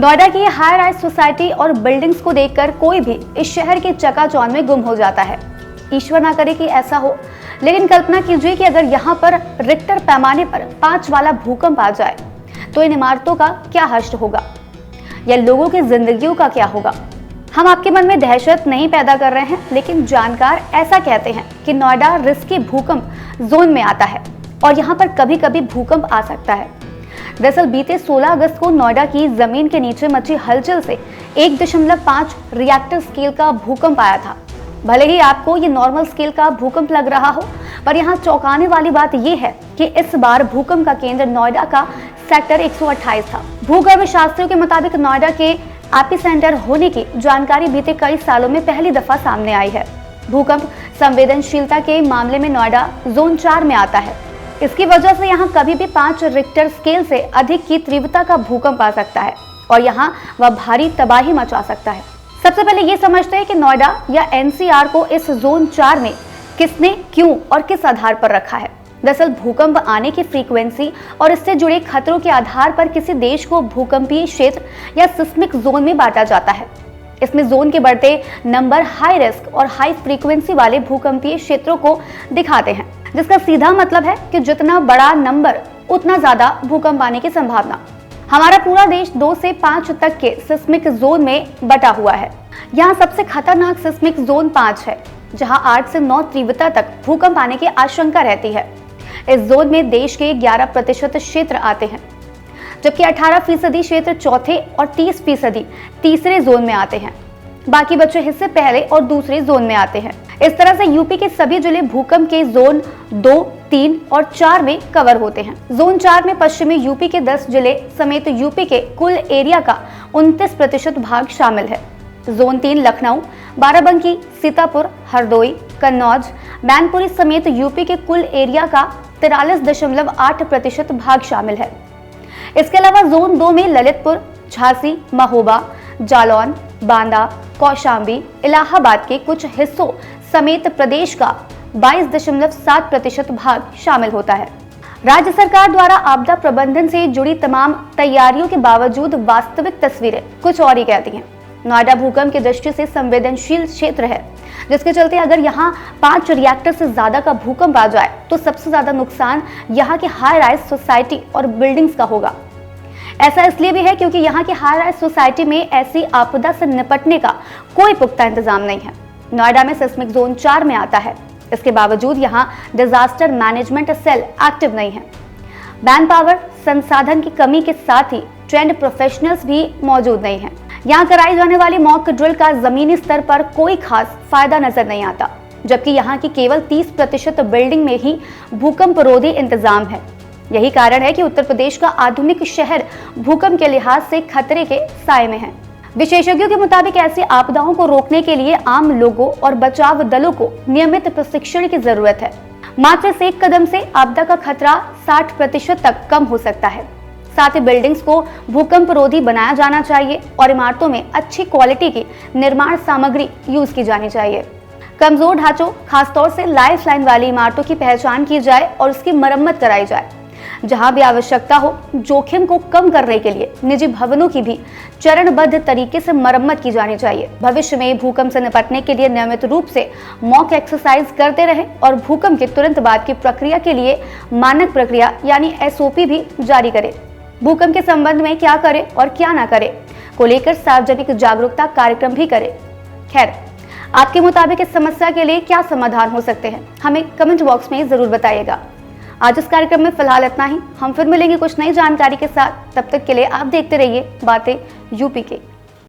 नोएडा की high rise society और buildings को देखकर कोई भी इस शहर के चकाचौंध में गुम हो जाता है। ईश्वर ना करे कि ऐसा हो, लेकिन कल्पना कीजिए कि अगर यहाँ पर रिक्टर पैमाने पर 5 वाला भूकंप आ जाए तो इन इमारतों का क्या हश्र होगा या लोगों की जिंदगियों का क्या होगा। हम आपके मन में दहशत नहीं पैदा कर रहे हैं, लेकिन जानकार ऐसा कहते हैं कि नोएडा रिस्की भूकंप जोन में आता है और यहाँ पर कभी कभी भूकंप आ सकता है। दरअसल बीते 16 अगस्त को नोएडा की जमीन के नीचे मची हलचल से 1.5 रिएक्टर स्केल का भूकंप आया था। भले ही आपको ये नॉर्मल स्केल का भूकंप लग रहा हो, पर यहाँ चौंकाने वाली बात यह है कि इस बार भूकंप का केंद्र नोएडा का सेक्टर 128 था। भूगर्भ शास्त्रियों के मुताबिक नोएडा के एपिसेंटर होने की जानकारी बीते कई सालों में पहली दफा सामने आई है। भूकंप संवेदनशीलता के मामले में नोएडा जोन 4 में आता है। इसकी वजह से यहाँ कभी भी 5 रिक्टर स्केल से अधिक की तीव्रता का भूकंप आ सकता है और यहाँ वह भारी तबाही मचा सकता है। सबसे पहले ये समझते हैं कि नोएडा या एनसीआर को इस जोन 4 में किसने, क्यों और किस आधार पर रखा है। दरअसल भूकंप आने की फ्रीक्वेंसी और इससे जुड़े खतरों के आधार पर किसी देश को भूकंपीय क्षेत्र या सिस्मिक जोन में बांटा जाता है। इसमें जोन के बढ़ते नंबर हाई रिस्क और हाई फ्रीक्वेंसी वाले भूकंपीय क्षेत्रों को दिखाते हैं, जिसका सीधा मतलब है कि जितना बड़ा नंबर उतना ज्यादा भूकंप आने की संभावना। हमारा पूरा देश 2 से 5 तक के सिस्मिक जोन में बटा हुआ है। यहाँ सबसे खतरनाक सिस्मिक जोन 5 है, जहाँ 8 से 9 तीव्रता तक भूकंप आने की आशंका रहती है। इस जोन में देश के 11% क्षेत्र आते हैं, जबकि 18% क्षेत्र चौथे और 30% तीसरे जोन में आते हैं। बाकी बचे हिस्से पहले और दूसरे जोन में आते हैं। इस तरह से यूपी के सभी जिले भूकंप के जोन 2, 3 और 4 में कवर होते हैं। जोन 4 में पश्चिमी यूपी के 10 जिले समेत यूपी के कुल एरिया का 29% भाग शामिल है। जोन 3 लखनऊ, बाराबंकी, सीतापुर, हरदोई, कन्नौज, मैनपुरी समेत यूपी के कुल एरिया का 43.8% भाग शामिल है। इसके अलावा जोन 2 में ललितपुर, झांसी, महोबा, जालौन, बांदा, कौशाम्बी, इलाहाबाद के कुछ हिस्सों समेत प्रदेश का 22.7% भाग शामिल होता है। राज्य सरकार द्वारा आपदा प्रबंधन से जुड़ी तमाम तैयारियों के बावजूद वास्तविक तस्वीरें कुछ और ही कहती हैं। नोएडा भूकंप की दृष्टि से संवेदनशील क्षेत्र है, जिसके चलते अगर यहाँ 5 रिएक्टर से ज्यादा का भूकंप आ जाए तो सबसे ज्यादा नुकसान यहाँ की हाई राइज सोसाइटी और बिल्डिंग्स का होगा। ऐसा इसलिए भी है क्योंकि यहाँ की हाई राइज सोसाइटी में ऐसी आपदा से निपटने का कोई पुख्ता इंतजाम नहीं है। नोएडा में सिस्मिक जोन 4 में आता है, इसके बावजूद यहाँ डिजास्टर मैनेजमेंट सेल एक्टिव नहीं है। मैन पावर संसाधन की कमी के साथ ही ट्रेंड प्रोफेशनल्स भी मौजूद नहीं है। यहाँ कराई जाने वाली मॉक ड्रिल का जमीनी स्तर पर कोई खास फायदा नजर नहीं आता, जबकि यहाँ की केवल 30% बिल्डिंग में ही भूकंप रोधी इंतजाम है। यही कारण है कि उत्तर प्रदेश का आधुनिक शहर भूकंप के लिहाज से खतरे के साए में है। विशेषज्ञों के मुताबिक ऐसी आपदाओं को रोकने के लिए आम लोगों और बचाव दलों को नियमित प्रशिक्षण की जरूरत है। मात्र इस एक कदम से आपदा का खतरा 60% तक कम हो सकता है। साथ ही बिल्डिंग्स को भूकंप रोधी बनाया जाना चाहिए और इमारतों में अच्छी क्वालिटी की निर्माण सामग्री यूज की जानी चाहिए। कमजोर ढांचों, खासतौर से लाइफ लाइन वाली इमारतों की पहचान की जाए और उसकी मरम्मत कराई जाए। जहां भी आवश्यकता हो, जोखिम को कम करने के लिए निजी भवनों की भी चरणबद्ध तरीके से मरम्मत की जानी चाहिए। भविष्य में भूकंप से निपटने के लिए नियमित रूप से मॉक एक्सरसाइज करते रहें और भूकंप के तुरंत बाद की प्रक्रिया के लिए मानक प्रक्रिया यानी SOP भी जारी करें। भूकंप के संबंध में क्या करें और क्या ना करें को लेकर सार्वजनिक जागरूकता कार्यक्रम भी करें। खैर, आपके मुताबिक इस समस्या के लिए क्या समाधान हो सकते हैं, हमें कमेंट बॉक्स में जरूर बताइएगा। आज इस कार्यक्रम में फिलहाल इतना ही। हम फिर मिलेंगे कुछ नई जानकारी के साथ। तब तक के लिए आप देखते रहिए बातें यूपी के।